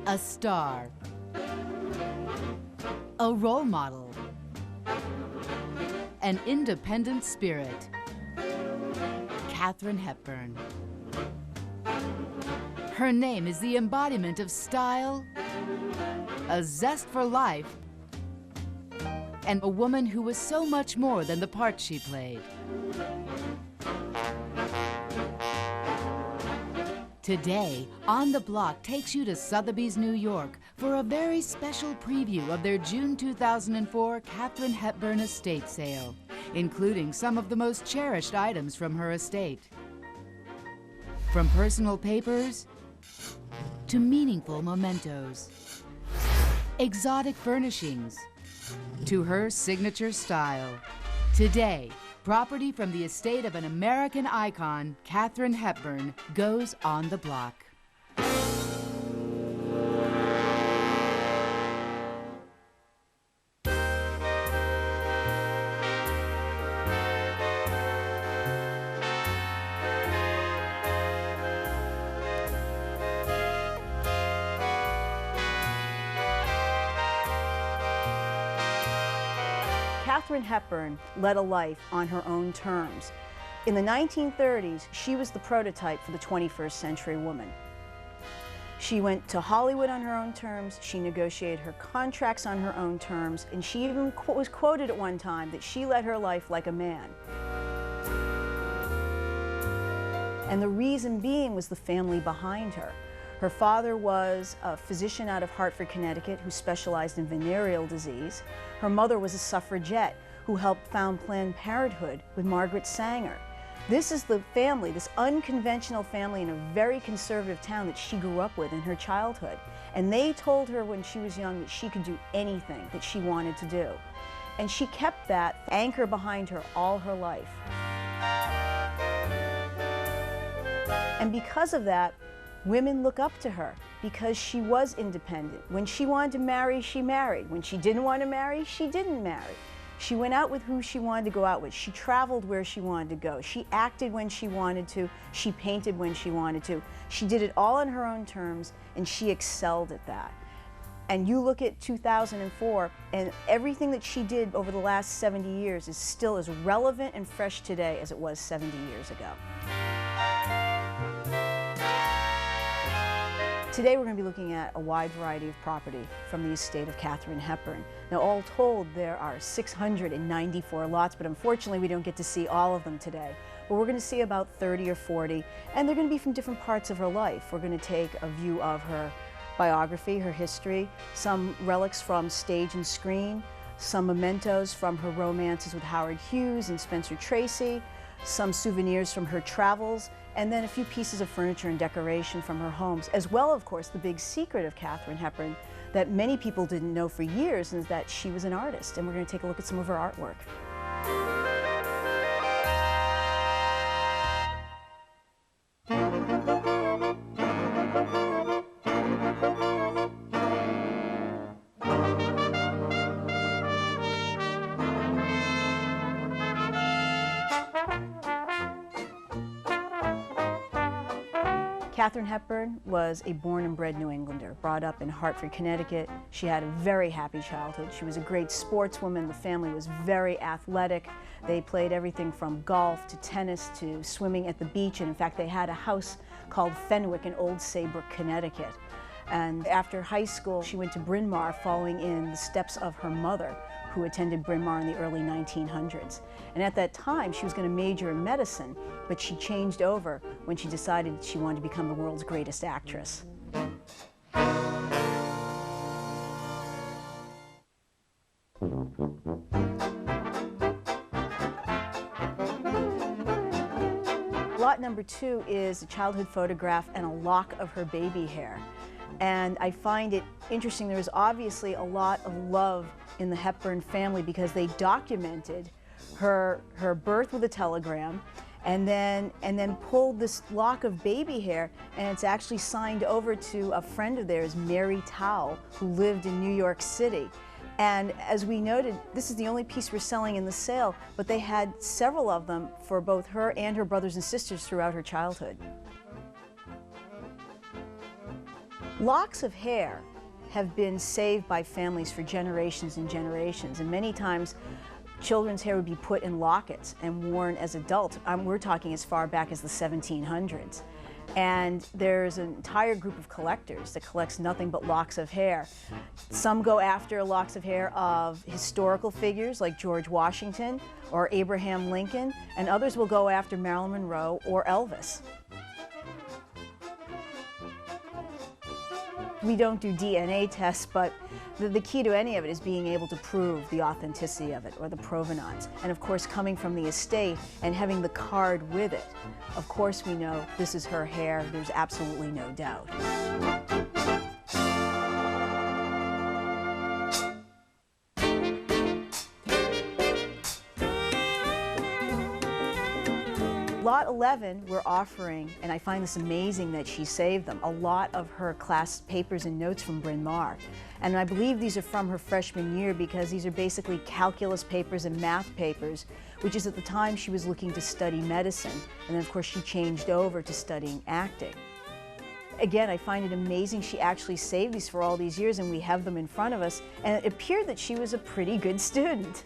a star, a role model, an independent spirit. Katharine Hepburn. Her name is the embodiment of style, a zest for life, and a woman who was so much more than the part she played. Today, On the Block takes you to Sotheby's, New York for a very special preview of their June 2004 Katharine Hepburn estate sale, including some of the most cherished items from her estate. From personal papers to meaningful mementos, exotic furnishings to her signature style. Today, property from the estate of an American icon, Katharine Hepburn, goes on the block. Katharine Hepburn led a life on her own terms. In the 1930s, she was the prototype for the 21st century woman. She went to Hollywood on her own terms, she negotiated her contracts on her own terms, and she even was quoted at one time that she led her life like a man. And the reason being was the family behind her. Her father was a physician out of Hartford, Connecticut, who specialized in venereal disease. Her mother was a suffragette who helped found Planned Parenthood with Margaret Sanger. This is the family, this unconventional family in a very conservative town that she grew up with in her childhood. And they told her when she was young that she could do anything that she wanted to do. And she kept that anchor behind her all her life. And because of that, women look up to her because she was independent. When she wanted to marry, she married. When she didn't want to marry, she didn't marry. She went out with who she wanted to go out with. She traveled where she wanted to go. She acted when she wanted to. She painted when she wanted to. She did it all on her own terms, and she excelled at that. And you look at 2004, and everything that she did over the last 70 years is still as relevant and fresh today as it was 70 years ago. Today we're going to be looking at a wide variety of property from the estate of Katharine Hepburn. Now all told there are 694 lots, but unfortunately we don't get to see all of them today. But we're going to see about 30 or 40, and they're going to be from different parts of her life. We're going to take a view of her biography, her history, some relics from stage and screen, some mementos from her romances with Howard Hughes and Spencer Tracy, some souvenirs from her travels, and then a few pieces of furniture and decoration from her homes, as well, of course, the big secret of Katharine Hepburn that many people didn't know for years is that she was an artist, and we're going to take a look at some of her artwork. Katharine Hepburn was a born and bred New Englander, brought up in Hartford, Connecticut. She had a very happy childhood. She was a great sportswoman. The family was very athletic. They played everything from golf to tennis to swimming at the beach, and in fact they had a house called Fenwick in Old Saybrook, Connecticut. And after high school, she went to Bryn Mawr, following in the steps of her mother, who attended Bryn Mawr in the early 1900s. And at that time, she was going to major in medicine, but she changed over when she decided she wanted to become the world's greatest actress. Lot number 2 is a childhood photograph and a lock of her baby hair. And I find it interesting. There was obviously a lot of love in the Hepburn family because they documented her birth with a telegram, and then pulled this lock of baby hair, and it's actually signed over to a friend of theirs, Mary Towle, who lived in New York City. And as we noted, this is the only piece we're selling in the sale, but they had several of them for both her and her brothers and sisters throughout her childhood. Locks of hair have been saved by families for generations and generations, and many times children's hair would be put in lockets and worn as adults. We're talking as far back as the 1700s. And there's an entire group of collectors that collects nothing but locks of hair. Some go after locks of hair of historical figures like George Washington or Abraham Lincoln, and others will go after Marilyn Monroe or Elvis. We don't do DNA tests, but the key to any of it is being able to prove the authenticity of it or the provenance. And of course, coming from the estate and having the card with it, of course we know this is her hair. There's absolutely no doubt. Lot 11, we're offering, and I find this amazing that she saved them, a lot of her class papers and notes from Bryn Mawr. And I believe these are from her freshman year because these are basically calculus papers and math papers, which is at the time she was looking to study medicine. And then of course she changed over to studying acting. Again, I find it amazing she actually saved these for all these years, and we have them in front of us, and it appeared that she was a pretty good student.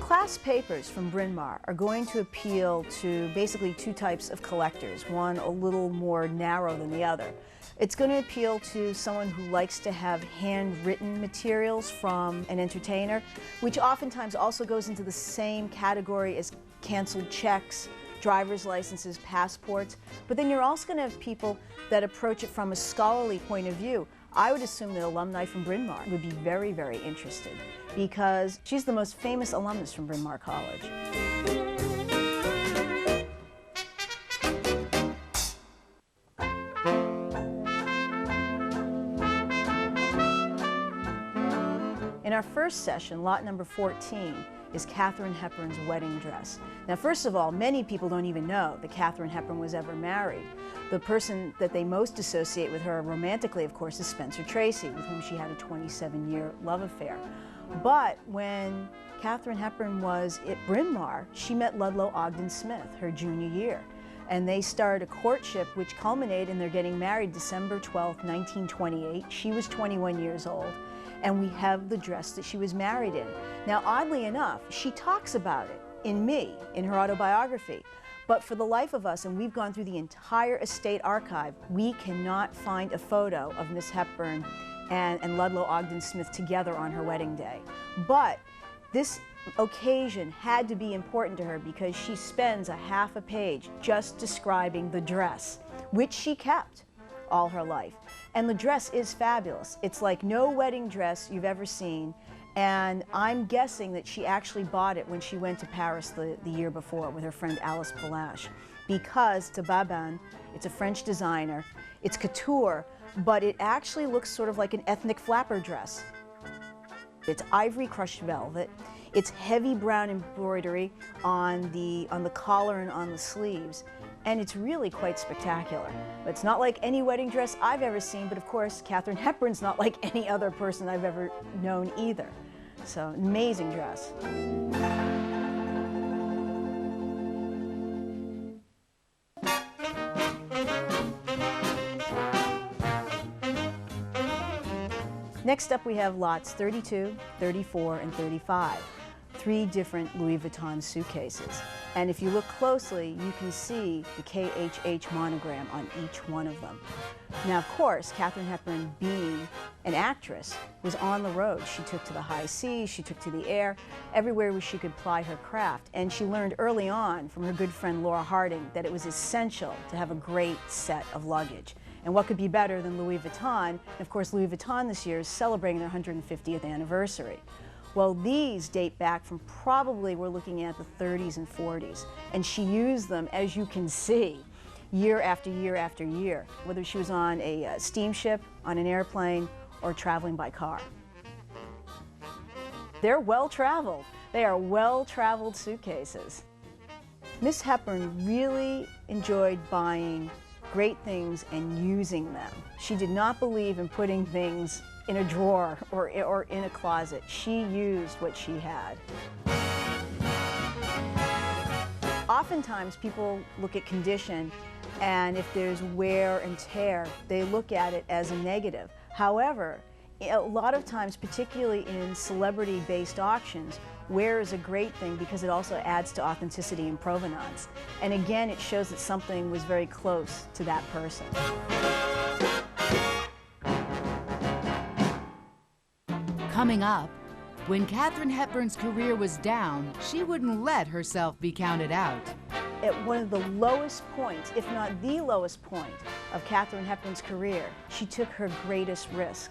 Class papers from Bryn Mawr are going to appeal to basically two types of collectors, one a little more narrow than the other. It's going to appeal to someone who likes to have handwritten materials from an entertainer, which oftentimes also goes into the same category as canceled checks, driver's licenses, passports. But then you're also going to have people that approach it from a scholarly point of view. I would assume that alumni from Bryn Mawr would be very, very interested because she's the most famous alumnus from Bryn Mawr College. In our first session, lot number 14, is Katharine Hepburn's wedding dress. Now, first of all, many people don't even know that Katharine Hepburn was ever married. The person that they most associate with her romantically, of course, is Spencer Tracy, with whom she had a 27-year love affair. But when Katharine Hepburn was at Bryn Mawr, she met Ludlow Ogden Smith her junior year. And they started a courtship which culminated in their getting married December 12, 1928. She was 21 years old. And we have the dress that she was married in. Now, oddly enough, she talks about it in Me, in her autobiography. But for the life of us, and we've gone through the entire estate archive, we cannot find a photo of Miss Hepburn and Ludlow Ogden Smith together on her wedding day. But this occasion had to be important to her because she spends a half a page just describing the dress, which she kept all her life. And the dress is fabulous. It's like no wedding dress you've ever seen. And I'm guessing that she actually bought it when she went to Paris the year before with her friend Alice Palache. Because to Babin, it's a French designer, it's couture, but it actually looks sort of like an ethnic flapper dress. It's ivory crushed velvet. It's heavy brown embroidery on the collar and on the sleeves. And it's really quite spectacular. But it's not like any wedding dress I've ever seen, but of course, Katharine Hepburn's not like any other person I've ever known either. So, amazing dress. Next up we have lots 32, 34, and 35. 3 different Louis Vuitton suitcases. And if you look closely, you can see the KHH monogram on each one of them. Now, of course, Katharine Hepburn, being an actress, was on the road. She took to the high seas, she took to the air, everywhere where she could ply her craft. And she learned early on from her good friend Laura Harding that it was essential to have a great set of luggage. And what could be better than Louis Vuitton? And of course, Louis Vuitton this year is celebrating their 150th anniversary. Well, these date back from probably, we're looking at the 30s and 40s. And she used them, as you can see, year after year after year, whether she was on a steamship, on an airplane, or traveling by car. They're well-traveled. They are well-traveled suitcases. Miss Hepburn really enjoyed buying great things and using them. She did not believe in putting things in a drawer or in a closet. She used what she had. oftentimes people look at condition, and if there's wear and tear, they look at it as a negative. However, a lot of times, particularly in celebrity-based auctions, wear is a great thing because it also adds to authenticity and provenance. And again, it shows that something was very close to that person. Coming up, when Katharine Hepburn's career was down, she wouldn't let herself be counted out. At one of the lowest points, if not the lowest point, of Katharine Hepburn's career, she took her greatest risk.